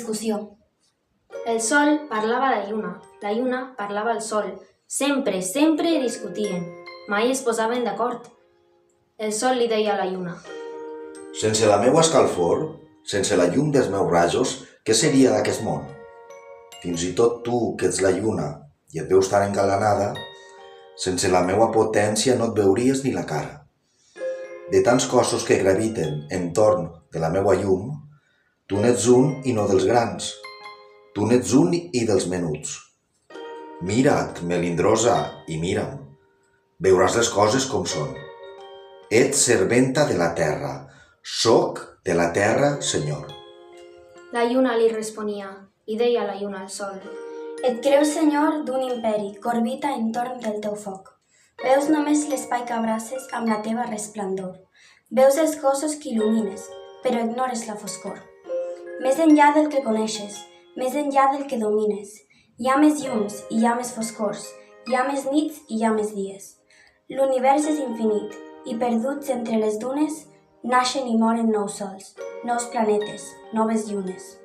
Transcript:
discussió. El sol parlava a la lluna parlava al sol. Sempre discutien, mai es posaven d'acord. El sol li deia a la lluna: sense la meua escalfor, sense la llum dels meus rajos, què seria d'aquest món? Fins i tot tu, que ets la lluna i et veus tan engalanada, sense la meua potència no et veuries ni la cara. De tants cossos que graviten entorn de la meua llum, tu n'ets un i no dels grans. Tu n'ets un i dels menuts. Mira't, melindrosa, i mira'm. Veuràs les coses com són. Ets serventa de la terra. Soc de la terra, senyor. La lluna li responia i deia a la lluna al sol: Et creus senyor d'un imperi que orbita entorn del teu foc. Veus només l'espai que abraces amb la teva resplendor. Veus els cossos que il·lumines, però ignores la foscor. Més enllà del que coneixes, més enllà del que domines, hi ha més llums i hi ha més foscors, hi ha més nits i hi ha més dies. L'univers és infinit i perduts entre les dunes naixen i moren nous sols, nous planetes, noves llunes.